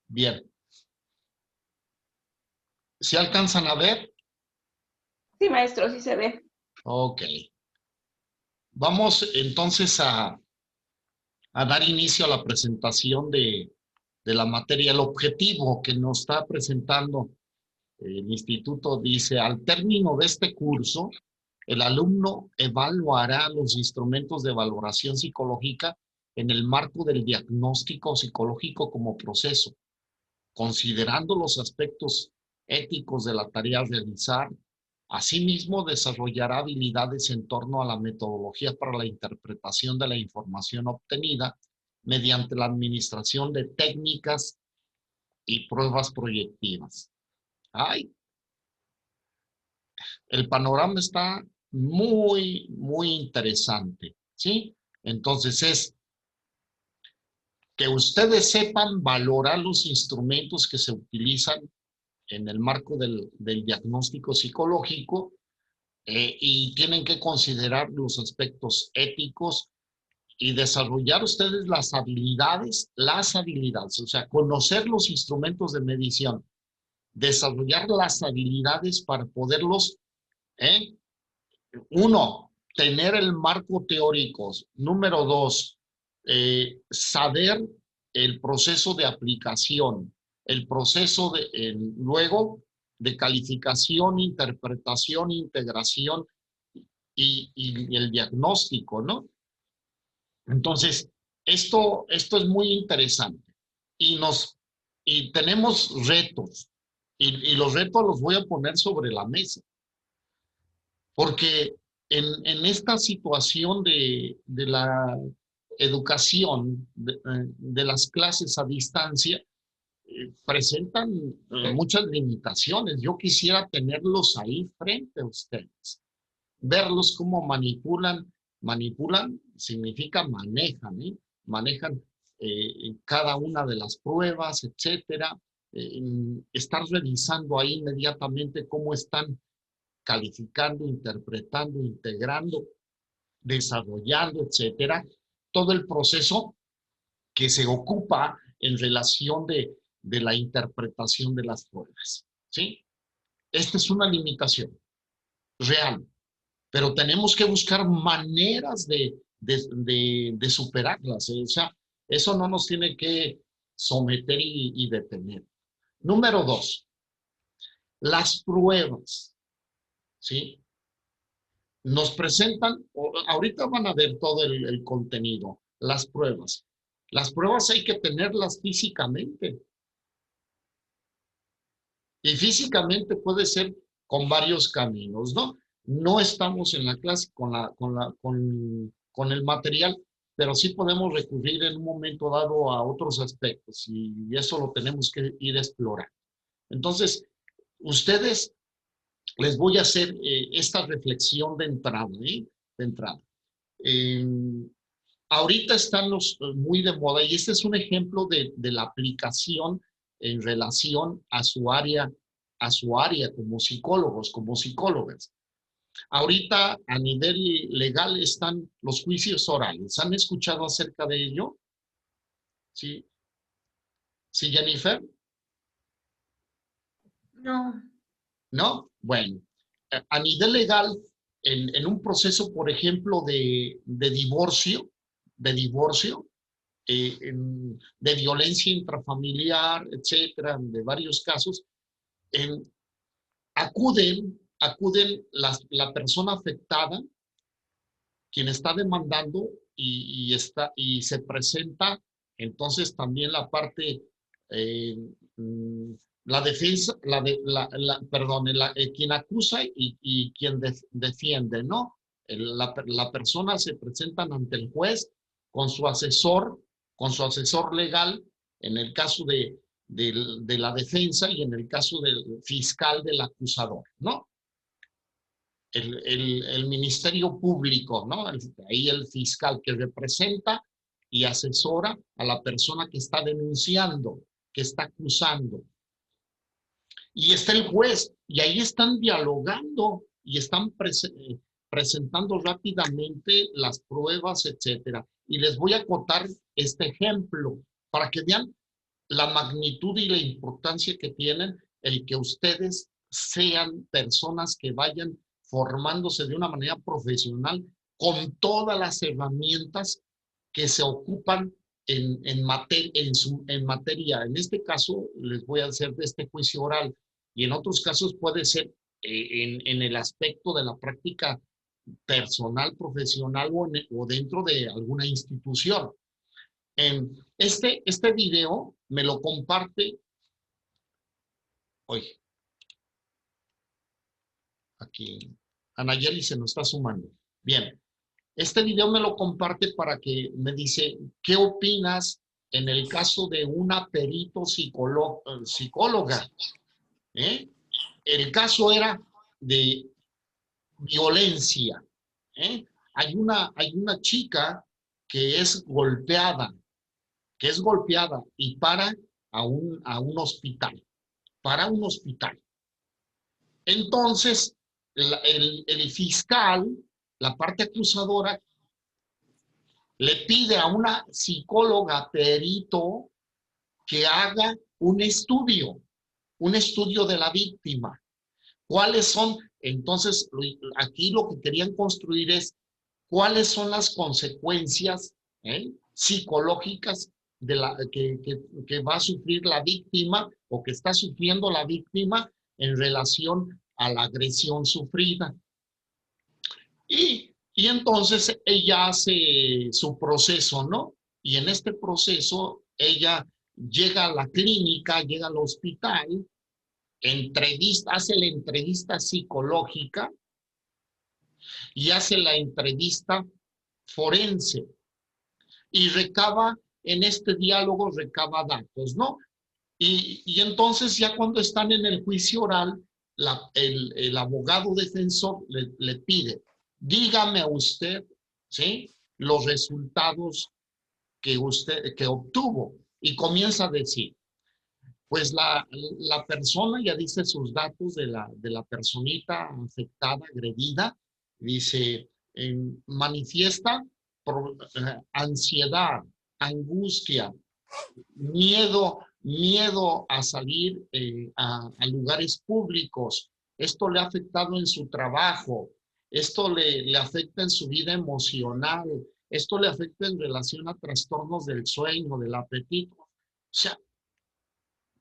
Bien. ¿Se alcanzan a ver? Sí, maestro, sí se ve. Ok. Vamos entonces a dar inicio a la presentación de la materia. El objetivo que nos está presentando el instituto dice, al término de este curso, el alumno evaluará los instrumentos de valoración psicológica en el marco del diagnóstico psicológico como proceso, considerando los aspectos éticos de la tarea a realizar. Asimismo, desarrollará habilidades en torno a la metodología para la interpretación de la información obtenida mediante la administración de técnicas y pruebas proyectivas. Ay, el panorama está muy interesante, ¿sí? Entonces es que ustedes sepan valorar los instrumentos que se utilizan en el marco del diagnóstico psicológico y tienen que considerar los aspectos éticos y desarrollar ustedes las habilidades, o sea, conocer los instrumentos de medición, desarrollar las habilidades para poderlos, ¿eh? Uno, tener el marco teórico. Número dos, saber el proceso de aplicación, el proceso luego de calificación, interpretación, integración y el diagnóstico, ¿no? Entonces, esto es muy interesante y, y tenemos retos y los retos los voy a poner sobre la mesa. Porque en esta situación de la educación, de las clases a distancia, presentan muchas limitaciones. Yo quisiera tenerlos ahí frente a ustedes, verlos cómo manipulan. Manipulan significa manejan, ¿eh? Manejan cada una de las pruebas, etcétera. Estar revisando ahí inmediatamente cómo están calificando, interpretando, integrando, desarrollando, etcétera, todo el proceso que se ocupa en relación de la interpretación de las pruebas, ¿sí? Esta es una limitación real, pero tenemos que buscar maneras de superarlas, ¿eh? O sea, eso no nos tiene que someter y detener. Número dos, las pruebas, ¿sí? Nos presentan, ahorita van a ver todo el contenido, las pruebas. Las pruebas hay que tenerlas físicamente. Y físicamente puede ser con varios caminos, ¿no? No estamos en la clase con el material, pero sí podemos recurrir en un momento dado a otros aspectos y eso lo tenemos que ir a explorar. Entonces, ustedes les voy a hacer esta reflexión de entrada, ¿eh? De entrada. Eh, Ahorita están los muy de moda y este es un ejemplo de la aplicación en relación a su área como psicólogos, como psicólogas. Ahorita a nivel legal están los juicios orales. ¿Han escuchado acerca de ello? Sí, sí, Jennifer, No. ¿no? Bueno, a nivel legal, en un proceso, por ejemplo, de divorcio, de violencia intrafamiliar, etcétera, de varios casos, acuden la persona afectada, quien está demandando y se presenta entonces también la parte, eh, la defensa, perdón, quien acusa y quien defiende, ¿no? La persona se presentan ante el juez con con su asesor legal, en el caso de la defensa y en el caso del fiscal del acusador, ¿no? El Ministerio Público, ¿no? Ahí el fiscal que representa y asesora a la persona que está denunciando, que está acusando. Y está el juez, y ahí están dialogando y están presentando rápidamente las pruebas, etcétera. Y les voy a contar este ejemplo para que vean la magnitud y la importancia que tienen el que ustedes sean personas que vayan formándose de una manera profesional con todas las herramientas que se ocupan en materia. En este caso, les voy a hacer de este juicio oral, y en otros casos puede ser en el aspecto de la práctica personal, profesional o dentro de alguna institución. Este video me lo comparte, oye, aquí, Anayeli se nos está sumando. Bien, este video me lo comparte para que me dice, ¿qué opinas en el caso de una perito psicóloga? ¿Eh? El caso era de violencia. ¿Eh? Hay una chica que es golpeada, y a un hospital, para un hospital. Entonces, el fiscal, la parte acusadora, le pide a una psicóloga perito que haga un estudio de la víctima. ¿Cuáles son? Entonces, aquí lo que querían construir es cuáles son las consecuencias psicológicas que va a sufrir la víctima o que está sufriendo la víctima en relación a la agresión sufrida. Y entonces ella hace su proceso, ¿no? Y en este proceso ella llega a la clínica, llega al hospital, hace la entrevista psicológica y hace la entrevista forense. Y en este diálogo recaba datos, ¿no? Y entonces ya cuando están en el juicio oral, el abogado defensor le pide, dígame usted, ¿sí? Los resultados que obtuvo. Y comienza a decir, pues la persona ya dice sus datos de la personita afectada, agredida, dice, manifiesta ansiedad, angustia, miedo a salir a lugares públicos. Esto le ha afectado en su trabajo, esto le afecta en su vida emocional, esto le afecta en relación a trastornos del sueño, del apetito. O sea,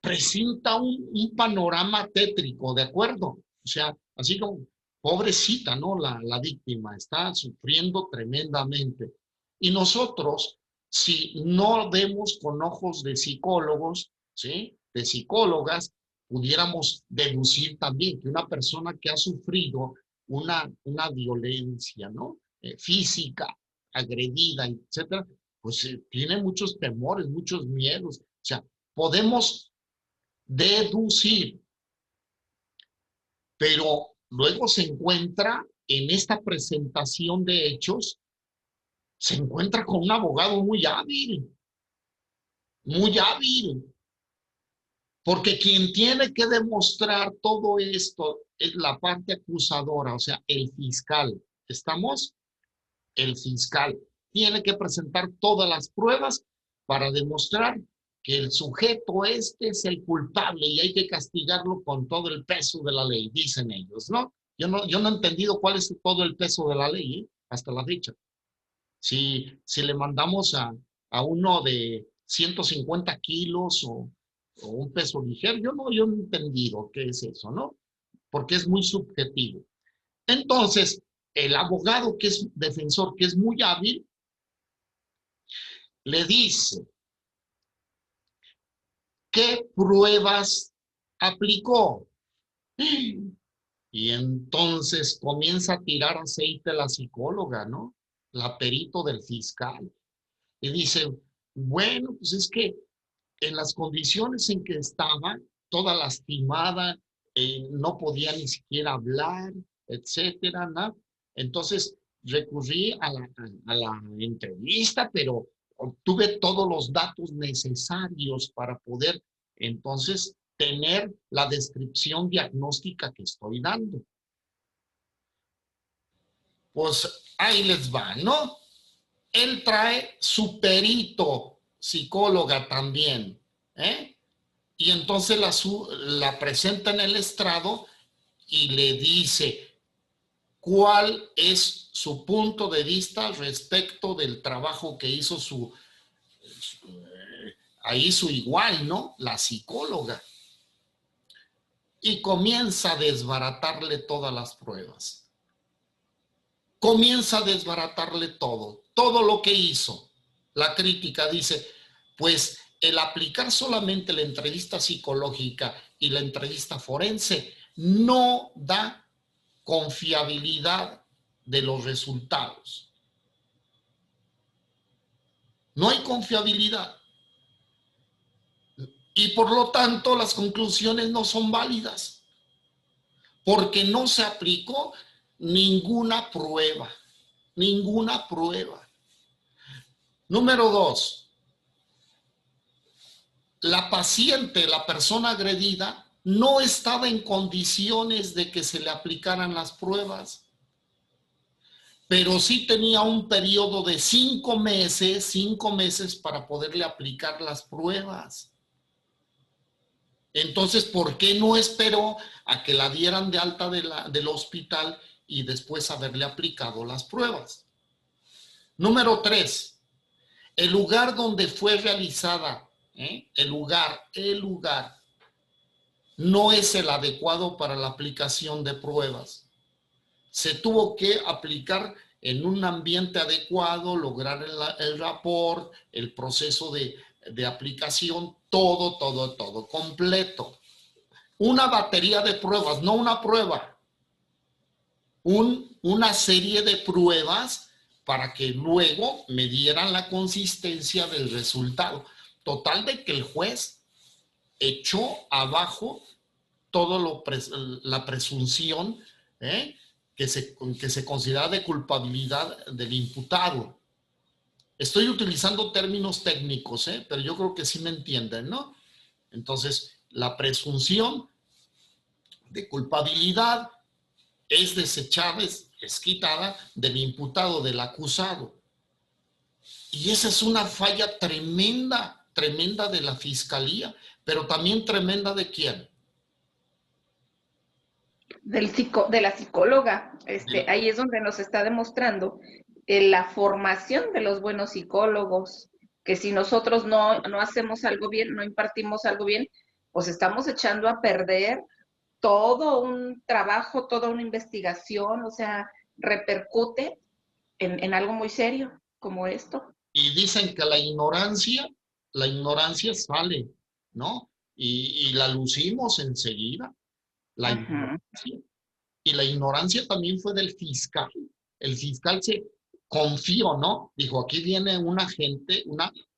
presenta un panorama tétrico, ¿de acuerdo? O sea, así como, pobrecita, ¿no? La víctima está sufriendo tremendamente. Y nosotros, si no vemos con ojos de psicólogos, ¿sí? De psicólogas, pudiéramos deducir también que una persona que ha sufrido una violencia, ¿no? Física, agredida, etcétera, pues tiene muchos temores, muchos miedos. O sea, podemos deducir, pero luego se encuentra en esta presentación de hechos, se encuentra con un abogado muy hábil, porque quien tiene que demostrar todo esto es la parte acusadora, o sea, el fiscal. ¿Estamos? El fiscal tiene que presentar todas las pruebas para demostrar que el sujeto este es el culpable y hay que castigarlo con todo el peso de la ley, dicen ellos, ¿no? Yo no he entendido cuál es todo el peso de la ley, hasta la fecha. Si le mandamos a uno de 150 kilos o un peso ligero, yo no he entendido qué es eso, ¿no? Porque es muy subjetivo. Entonces, el abogado que es defensor, que es muy hábil, le dice, ¿qué pruebas aplicó? Y entonces comienza a tirar aceite la psicóloga, ¿no? La perito del fiscal. Y dice, bueno, pues es que en las condiciones en que estaba, toda lastimada, no podía ni siquiera hablar, etcétera, ¿no? Entonces recurrí a la entrevista, pero obtuve todos los datos necesarios para poder entonces tener la descripción diagnóstica que estoy dando. Pues ahí les va, ¿no? Él trae su perito, psicóloga también. ¿eh? Y entonces la presenta en el estrado y le dice cuál es su punto de vista respecto del trabajo que hizo ahí su igual, ¿no? La psicóloga. Y comienza a desbaratarle todas las pruebas. Comienza a desbaratarle todo lo que hizo. La crítica dice, pues el aplicar solamente la entrevista psicológica y la entrevista forense no da confiabilidad de los resultados. No hay confiabilidad. Y por lo tanto las conclusiones no son válidas. Porque no se aplicó ninguna prueba. Ninguna prueba. Número 2. La paciente, la persona agredida, no estaba en condiciones de que se le aplicaran las pruebas. Pero sí tenía un periodo de 5 meses para poderle aplicar las pruebas. Entonces, ¿por qué no esperó a que la dieran de alta del hospital y después haberle aplicado las pruebas? Número 3. El lugar donde fue realizada, el lugar, no es el adecuado para la aplicación de pruebas. Se tuvo que aplicar en un ambiente adecuado, lograr el rapport, el proceso de aplicación, todo, completo. Una batería de pruebas, no una prueba. Una serie de pruebas para que luego me dieran la consistencia del resultado. Total de que el juez echó abajo todo la presunción que se considera de culpabilidad del imputado. Estoy utilizando términos técnicos, pero yo creo que sí me entienden, ¿no? Entonces, la presunción de culpabilidad es desechada, es quitada del imputado, del acusado. Y esa es una falla tremenda, tremenda de la fiscalía, pero también tremenda de quién. De la psicóloga. Ahí es donde nos está demostrando la formación de los buenos psicólogos, que si nosotros no hacemos algo bien, no impartimos algo bien, pues estamos echando a perder todo un trabajo, toda una investigación, o sea, repercute en algo muy serio como esto. Y dicen que la ignorancia sale, ¿no? Y la lucimos enseguida, la ignorancia. Y la ignorancia también fue del fiscal. El fiscal se confió, ¿no? Dijo, aquí viene una gente,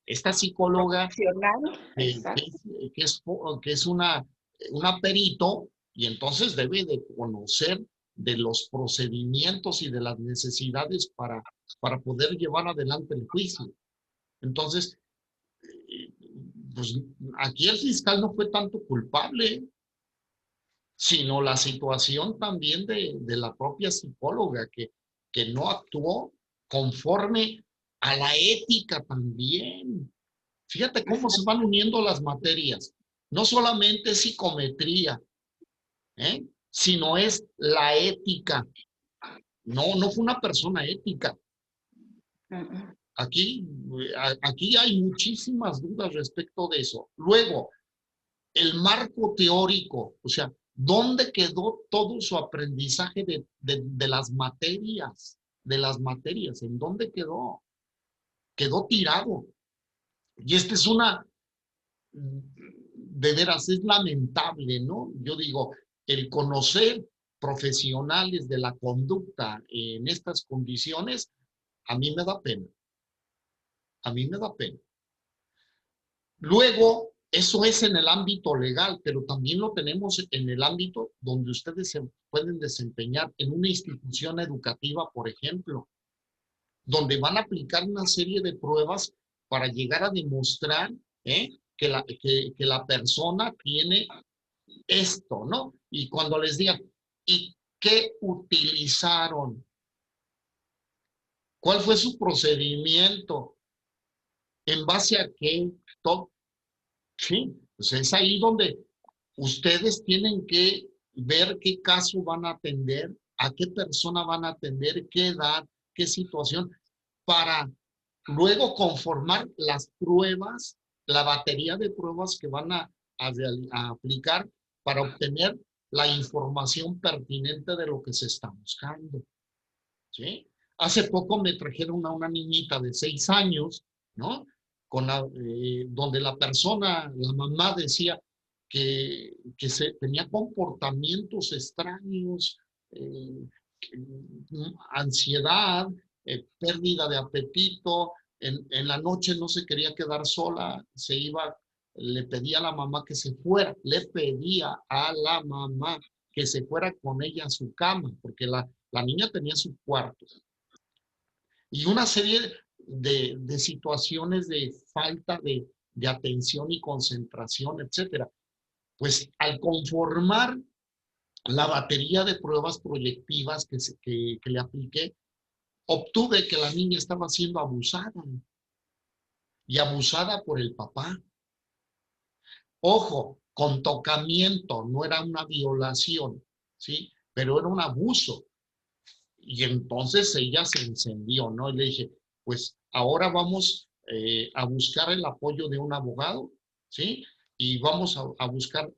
esta psicóloga que es una perito, y entonces debe de conocer de los procedimientos y de las necesidades para poder llevar adelante el juicio. Entonces, pues aquí el fiscal no fue tanto culpable, sino la situación también de la propia psicóloga que no actuó conforme a la ética también. Fíjate cómo se van uniendo las materias. No solamente es psicometría, sino es la ética. No fue una persona ética. Aquí hay muchísimas dudas respecto de eso. Luego, el marco teórico, o sea, ¿dónde quedó todo su aprendizaje de las materias? De las materias, ¿en dónde quedó? Quedó tirado. Y esta es de veras, es lamentable, ¿no? Yo digo, el conocer profesionales de la conducta en estas condiciones, a mí me da pena. A mí me da pena. Luego, eso es en el ámbito legal, pero también lo tenemos en el ámbito donde ustedes se pueden desempeñar en una institución educativa, por ejemplo, donde van a aplicar una serie de pruebas para llegar a demostrar que la persona tiene esto, ¿no? Y cuando les digan, ¿y qué utilizaron? ¿Cuál fue su procedimiento? ¿En base a qué? Todo. Sí, pues es ahí donde ustedes tienen que ver qué caso van a atender, a qué persona van a atender, qué edad, qué situación, para luego conformar las pruebas, la batería de pruebas que van a aplicar para obtener la información pertinente de lo que se está buscando. ¿Sí? Hace poco me trajeron a una niñita de 6 años, ¿no? Donde la persona, la mamá decía tenía comportamientos extraños, eh, ansiedad, pérdida de apetito, en la noche no se quería quedar sola, se iba, le pedía a la mamá que se fuera, le pedía a la mamá que se fuera con ella a su cama, porque la niña tenía su cuarto. Y una serie de situaciones de falta de atención y concentración, etcétera. Pues al conformar la batería de pruebas proyectivas que le apliqué, obtuve que la niña estaba siendo abusada y abusada por el papá. Ojo, con tocamiento, no era una violación, ¿sí? Pero era un abuso. Y entonces ella se encendió, ¿no? Y le dije, pues ahora vamos a buscar el apoyo de un abogado, ¿sí? Y vamos a buscar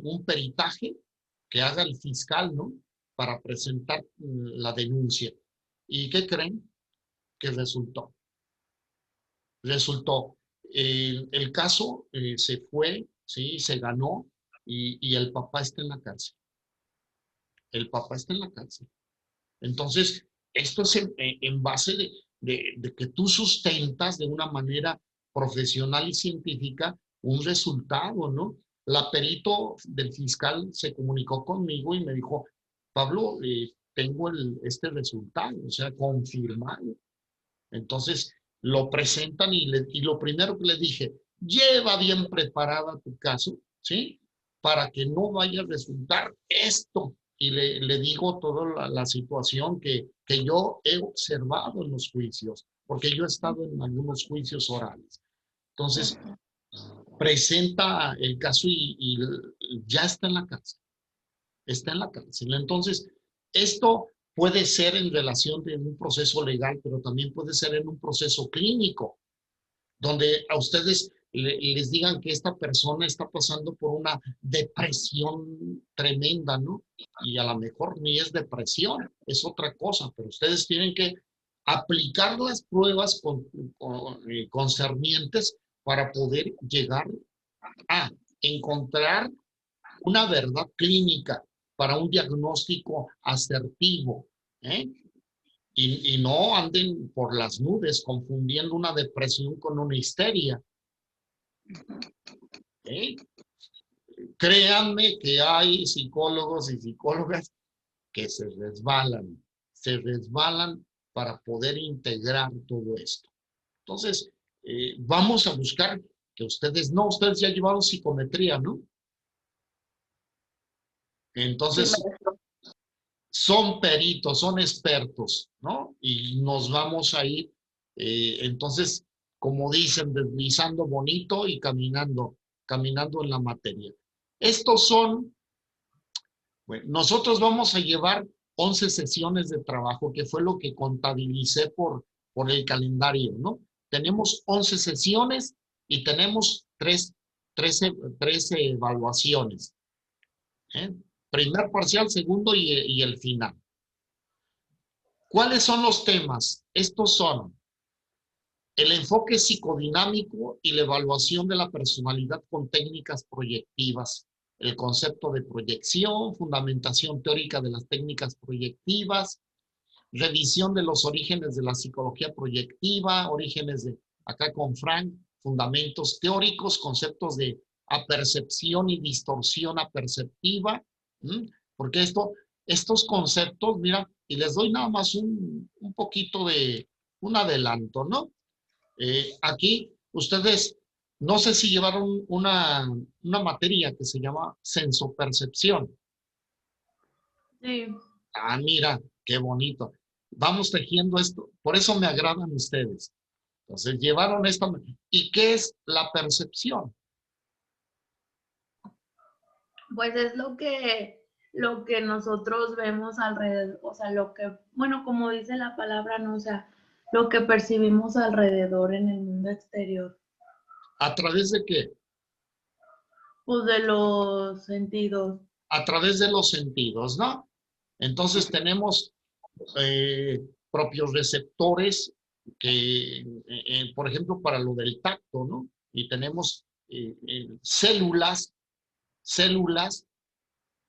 un peritaje que haga el fiscal, ¿no? Para presentar la denuncia. ¿Y qué creen? Que resultó. Resultó. El caso se fue, ¿sí? Se ganó y el papá está en la cárcel. El papá está en la cárcel. Entonces, esto es en base de que tú sustentas de una manera profesional y científica un resultado, ¿no? La perito del fiscal se comunicó conmigo y me dijo, Pablo, tengo este resultado, o sea, confirmado. Entonces, lo presentan y lo primero que le dije, lleva bien preparada tu caso, ¿sí? Para que no vaya a resultar esto. Y le digo toda la situación que yo he observado en los juicios, porque yo he estado en algunos juicios orales. Entonces, presenta el caso y ya está en la cárcel. Está en la cárcel. Entonces, esto puede ser en relación de un proceso legal, pero también puede ser en un proceso clínico, donde a ustedes les digan que esta persona está pasando por una depresión tremenda, ¿no? Y a lo mejor ni es depresión, es otra cosa, pero ustedes tienen que aplicar las pruebas concernientes para poder llegar a encontrar una verdad clínica para un diagnóstico asertivo, ¿eh? Y no anden por las nubes confundiendo una depresión con una histeria. ¿Eh? Créanme que hay psicólogos y psicólogas que se resbalan para poder integrar todo esto. Entonces, vamos a buscar que ustedes ya llevaron psicometría, ¿no? Sí, Entonces, maestro. son peritos, son expertos, ¿no? Y nos vamos a ir, entonces, como dicen, deslizando bonito y caminando en la materia. Estos son, bueno, nosotros vamos a llevar 11 sesiones de trabajo, que fue lo que contabilicé por el calendario, ¿no? Tenemos 11 sesiones y tenemos 13 evaluaciones, ¿eh? Primer parcial, segundo y el final. ¿Cuáles son los temas? Estos son el enfoque psicodinámico y la evaluación de la personalidad con técnicas proyectivas, el concepto de proyección, fundamentación teórica de las técnicas proyectivas, revisión de los orígenes de la psicología proyectiva, orígenes de, acá con Frank, fundamentos teóricos, conceptos de apercepción y distorsión aperceptiva, porque estos conceptos, mira, y les doy nada más un poquito de un adelanto, ¿no? Aquí ustedes, no sé si llevaron una materia que se llama sensopercepción. Sí. Ah, mira, qué bonito. Vamos tejiendo esto. Por eso me agradan ustedes. Entonces, llevaron esta. ¿Y qué es la percepción? Pues es lo que nosotros vemos alrededor, o sea, lo que, bueno, como dice la palabra, ¿no? O sea, lo que percibimos alrededor en el mundo exterior, ¿A través de qué? pues de los sentidos. A través de los sentidos, ¿no? Entonces tenemos propios receptores que, por ejemplo, para lo del tacto, ¿no? Y tenemos células,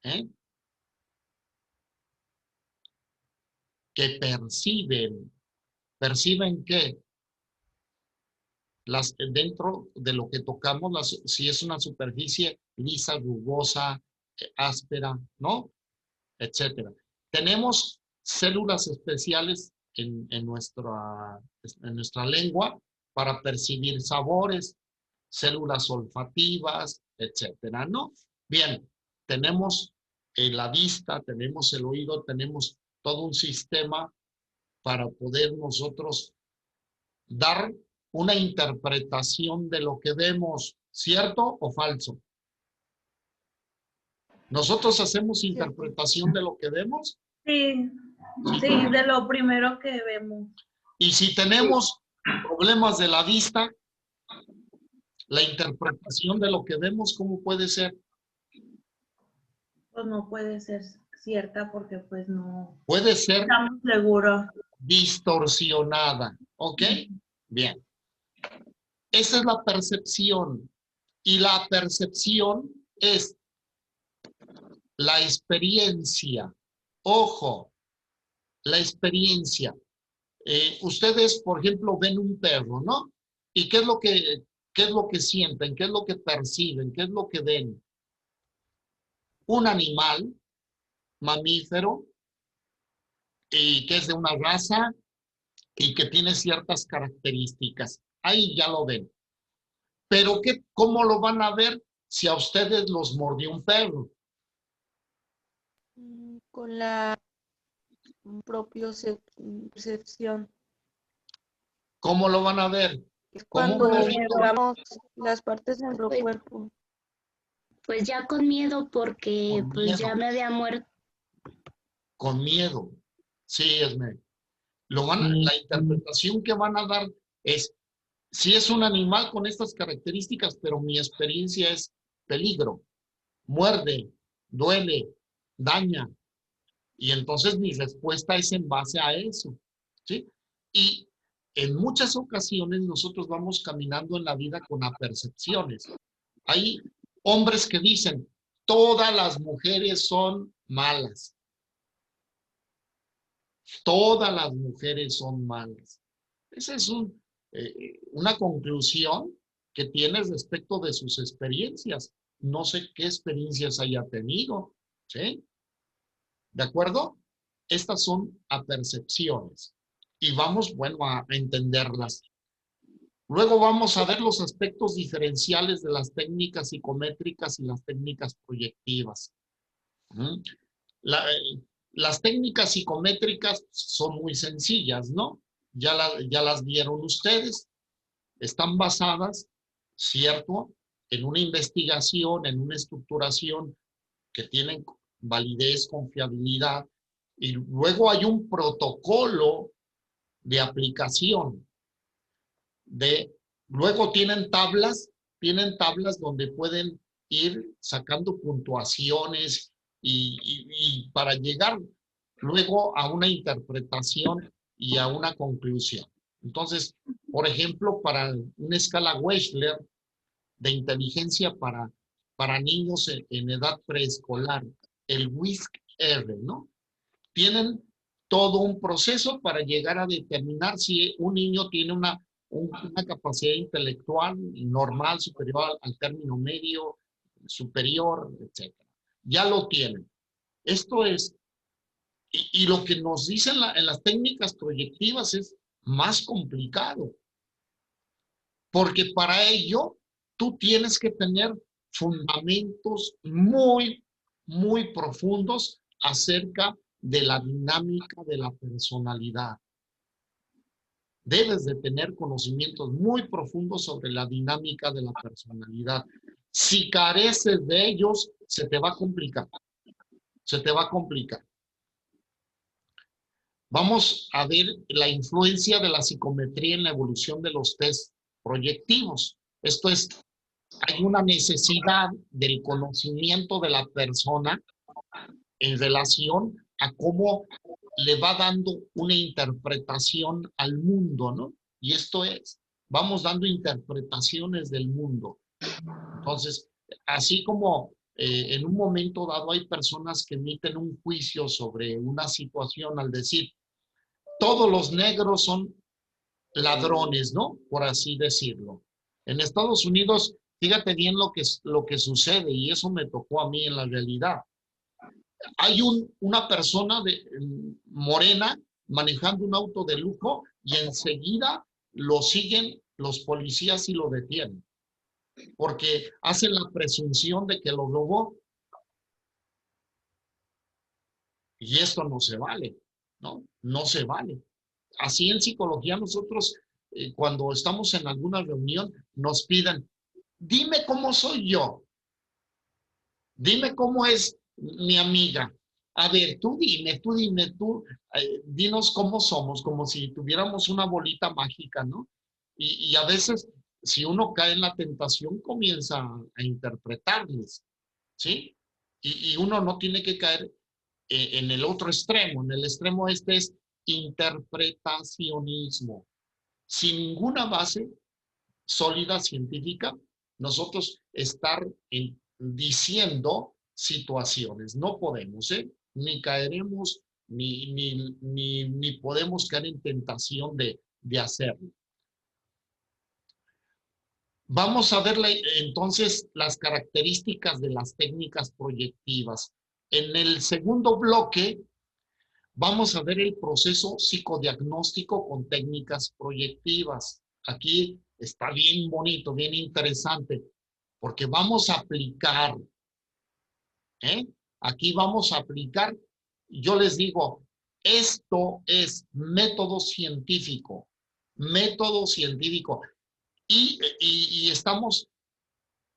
¿eh? Que ¿perciben qué? Dentro de lo que tocamos, si es una superficie lisa, rugosa, áspera, ¿no? Etcétera. Tenemos células especiales en nuestra lengua para percibir sabores, células olfativas, etcétera, ¿no? Bien, tenemos la vista, tenemos el oído, tenemos todo un sistema para poder nosotros dar una interpretación de lo que vemos, ¿cierto o falso? ¿Nosotros hacemos interpretación de lo que vemos? Sí, sí, de lo primero que vemos. Y si tenemos problemas de la vista, la interpretación de lo que vemos, ¿cómo puede ser? Pues no puede ser cierta porque pues no Puede ser estamos seguros. distorsionada, ¿ok? Bien. Esa es la percepción. Y la percepción es la experiencia. Ojo, la experiencia. Ustedes, por ejemplo, ven un perro, ¿no? ¿Y qué es lo que sienten? ¿Qué es lo que perciben? ¿Qué es lo que ven? Un animal mamífero y que es de una raza y que tiene ciertas características. Ahí ya lo ven. Pero ¿cómo lo van a ver si a ustedes los mordió un perro? Con la propiocepción. ¿Cómo lo van a ver? ¿Cómo Cuando un perrito? miramos las partes de nuestro cuerpo. Pues ya con miedo porque Con pues ya miedo. me había muerto. Con miedo. Sí, la interpretación que van a dar es, si es un animal con estas características, pero mi experiencia es peligro, muerde, duele, daña. Y entonces mi respuesta es en base a eso, ¿sí? Y en muchas ocasiones nosotros vamos caminando en la vida con apercepciones. Hay hombres que dicen, todas las mujeres son malas. Todas las mujeres son malas. Esa es una conclusión que tiene respecto de sus experiencias. No sé qué experiencias haya tenido, ¿sí? ¿De acuerdo? Estas son apercepciones y vamos, bueno, a entenderlas. Luego vamos a ver los aspectos diferenciales de las técnicas psicométricas y las técnicas proyectivas. Las técnicas psicométricas son muy sencillas, ¿no? Ya las vieron ustedes. Están basadas, ¿cierto?, en una investigación, en una estructuración que tienen validez, confiabilidad, y luego hay un protocolo de aplicación. Luego tienen tablas donde pueden ir sacando puntuaciones y para llegar luego a una interpretación y a una conclusión. Entonces, por ejemplo, para una escala Wechsler de inteligencia para niños en edad preescolar, el WISC-R, ¿no? Tienen todo un proceso para llegar a determinar si un niño tiene una capacidad intelectual normal, superior al término medio, superior, etc. Ya lo tienen. Esto es, y lo que nos dicen en las técnicas proyectivas es más complicado, porque para ello tú tienes que tener fundamentos muy, muy profundos acerca de la dinámica de la personalidad. Debes de tener conocimientos muy profundos sobre la dinámica de la personalidad. Si careces de ellos, se te va a complicar. Se te va a complicar. Vamos a ver la influencia de la psicometría en la evolución de los test proyectivos. Esto es, hay una necesidad del conocimiento de la persona en relación a cómo le va dando una interpretación al mundo, ¿no? Y esto es, vamos dando interpretaciones del mundo. Entonces, así como en un momento dado hay personas que emiten un juicio sobre una situación al decir, todos los negros son ladrones, ¿no? Por así decirlo. En Estados Unidos, fíjate bien lo que sucede, y eso me tocó a mí en la realidad. Hay una persona morena manejando un auto de lujo y enseguida lo siguen los policías y lo detienen. Porque hacen la presunción de que lo robó. Y esto no se vale, ¿no? No se vale. Así en psicología nosotros, cuando estamos en alguna reunión, nos piden, dime cómo soy yo. Dime cómo es mi amiga. A ver, tú, dinos cómo somos, como si tuviéramos una bolita mágica, ¿no? Y a veces, si uno cae en la tentación, comienza a interpretarles, ¿sí? Y uno no tiene que caer en el otro extremo. En el extremo este es interpretacionismo. Sin ninguna base sólida científica, nosotros estar diciendo situaciones. No podemos, ni caeremos, ni podemos caer en tentación de hacerlo. Vamos a ver entonces las características de las técnicas proyectivas. En el segundo bloque vamos a ver el proceso psicodiagnóstico con técnicas proyectivas. Aquí está bien bonito, bien interesante, porque vamos a aplicar, aquí vamos a aplicar, yo les digo, esto es método científico, y estamos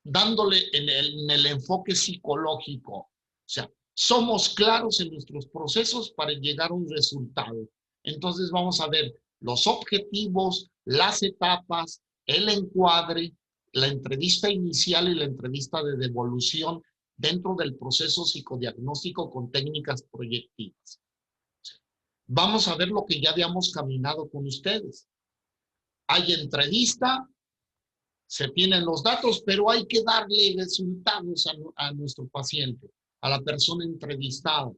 dándole en el enfoque psicológico. O sea, somos claros en nuestros procesos para llegar a un resultado. Entonces vamos a ver los objetivos, las etapas, el encuadre, la entrevista inicial y la entrevista de devolución dentro del proceso psicodiagnóstico con técnicas proyectivas. Vamos a ver lo que ya habíamos caminado con ustedes. Hay entrevista, se tienen los datos, pero hay que darle resultados a nuestro paciente, a la persona entrevistada.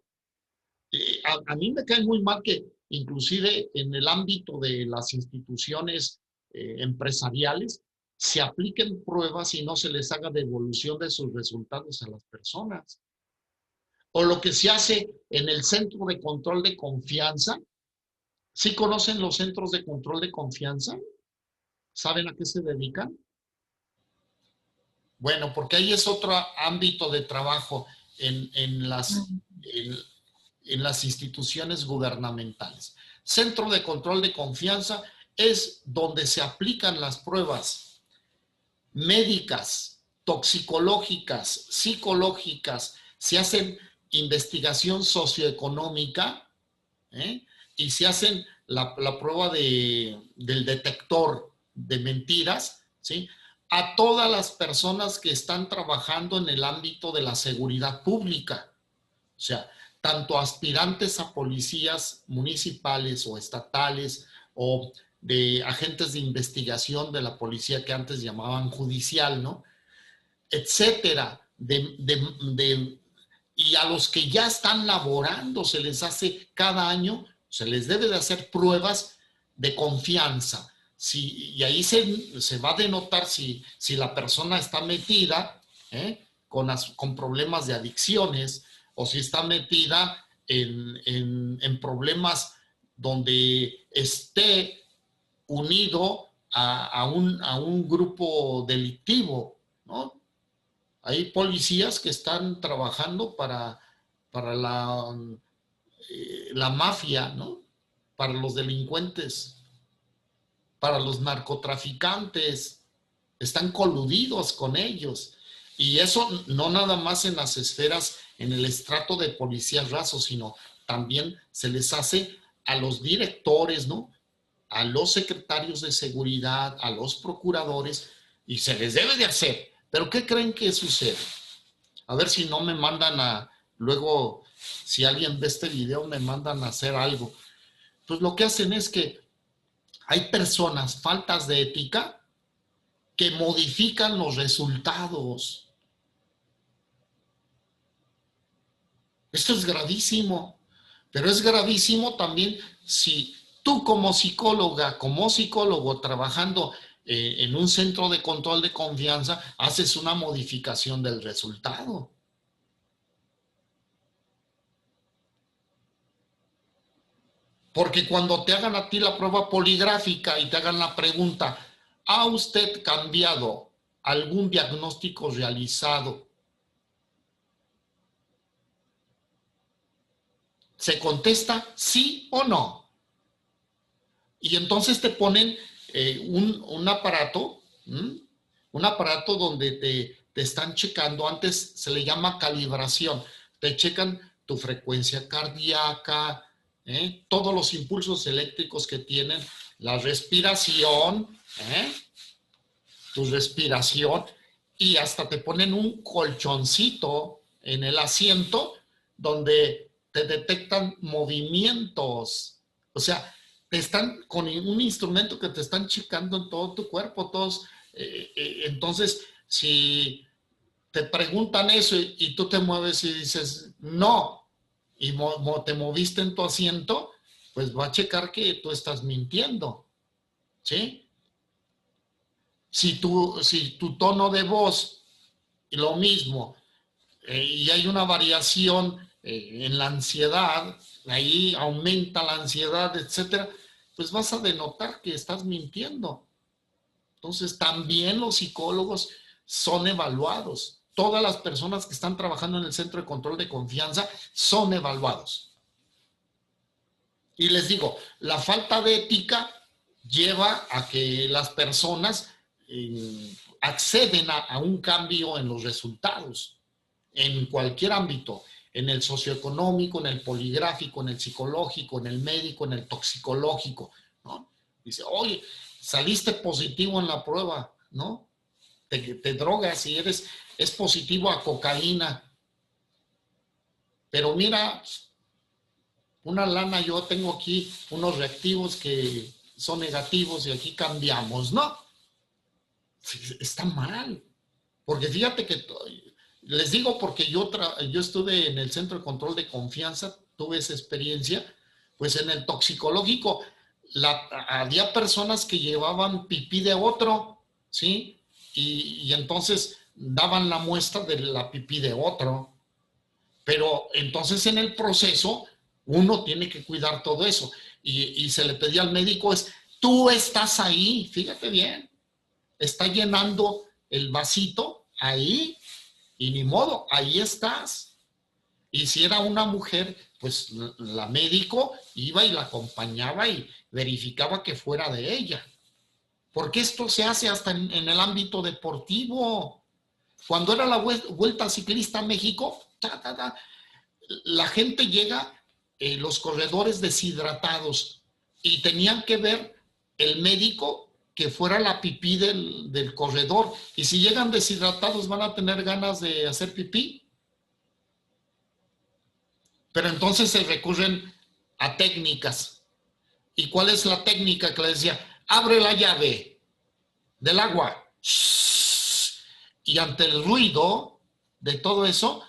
A mí me cae muy mal que inclusive en el ámbito de las instituciones empresariales se apliquen pruebas y no se les haga devolución de sus resultados a las personas. O lo que se hace en el Centro de Control de Confianza. ¿Sí conocen los centros de control de confianza? ¿Saben a qué se dedican? Bueno, porque ahí es otro ámbito de trabajo en las instituciones gubernamentales. Centro de Control de Confianza es donde se aplican las pruebas médicas, toxicológicas, psicológicas, se hacen investigación socioeconómica, y se hacen la prueba del detector de mentiras, ¿sí? A todas las personas que están trabajando en el ámbito de la seguridad pública. O sea, tanto aspirantes a policías municipales o estatales o de agentes de investigación de la policía que antes llamaban judicial, ¿no? Etcétera. Y a los que ya están laborando se les hace cada año, se les debe de hacer pruebas de confianza. Y ahí se va a denotar si la persona está metida con problemas de adicciones o si está metida en problemas donde esté unido a un grupo delictivo, ¿no? Hay policías que están trabajando para la mafia, ¿no? Para los delincuentes, para los narcotraficantes, están coludidos con ellos. Y eso no nada más en las esferas, en el estrato de policías rasos, sino también se les hace a los directores, ¿no? A los secretarios de seguridad, a los procuradores, y se les debe de hacer. ¿Pero qué creen que sucede? A ver si no me mandan a, luego, si alguien ve este video, me mandan a hacer algo. Pues lo que hacen es que hay personas faltas de ética que modifican los resultados. Esto es gravísimo, pero es gravísimo también si tú como psicóloga, como psicólogo trabajando en un centro de control de confianza, haces una modificación del resultado. Porque cuando te hagan a ti la prueba poligráfica y te hagan la pregunta, ¿ha usted cambiado algún diagnóstico realizado? Se contesta sí o no. Y entonces te ponen un aparato, un aparato donde te están checando, antes se le llama calibración, te checan tu frecuencia cardíaca, todos los impulsos eléctricos que tienen, la respiración, tu respiración, y hasta te ponen un colchoncito en el asiento donde te detectan movimientos. O sea, te están con un instrumento que te están checando en todo tu cuerpo. Entonces, si te preguntan eso y tú te mueves y dices no, y te moviste en tu asiento, pues va a checar que tú estás mintiendo, ¿sí? Si tu tono de voz, lo mismo, y hay una variación en la ansiedad, ahí aumenta la ansiedad, etcétera, pues vas a denotar que estás mintiendo. Entonces, también los psicólogos son evaluados. Todas las personas que están trabajando en el centro de control de confianza son evaluados. Y les digo, la falta de ética lleva a que las personas acceden a un cambio en los resultados, en cualquier ámbito, en el socioeconómico, en el poligráfico, en el psicológico, en el médico, en el toxicológico, ¿no? Dice, oye, saliste positivo en la prueba, ¿no? Te drogas y es positivo a cocaína. Pero mira, una lana, yo tengo aquí unos reactivos que son negativos y aquí cambiamos, ¿no? Está mal. Porque fíjate que, les digo porque yo estuve en el centro de control de confianza, tuve esa experiencia, pues en el toxicológico había personas que llevaban pipí de otro, ¿sí? Y entonces daban la muestra de la pipí de otro. Pero entonces en el proceso uno tiene que cuidar todo eso. Y se le pedía al médico tú estás ahí, fíjate bien, está llenando el vasito ahí y ni modo, ahí estás. Y si era una mujer, pues la médico iba y la acompañaba y verificaba que fuera de ella. Porque esto se hace hasta en el ámbito deportivo. Cuando era la Vuelta Ciclista a México, la gente llega, los corredores deshidratados, y tenían que ver el médico que fuera la pipí del corredor. Y si llegan deshidratados, van a tener ganas de hacer pipí. Pero entonces se recurren a técnicas. ¿Y cuál es la técnica que les decía? Abre la llave del agua. Y ante el ruido de todo eso,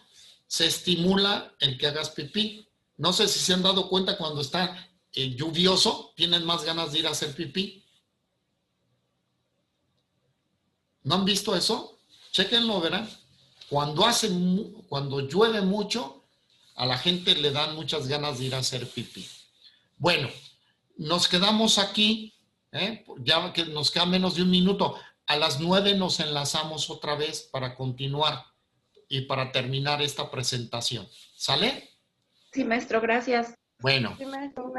se estimula el que hagas pipí. No sé si se han dado cuenta, cuando está lluvioso, tienen más ganas de ir a hacer pipí. ¿No han visto eso? Chéquenlo, verán. Cuando llueve mucho, a la gente le dan muchas ganas de ir a hacer pipí. Bueno, nos quedamos aquí, ya que nos queda menos de un minuto. A las 9 nos enlazamos otra vez para continuar y para terminar esta presentación. ¿Sale? Sí, maestro, gracias. Bueno. Sí, maestro.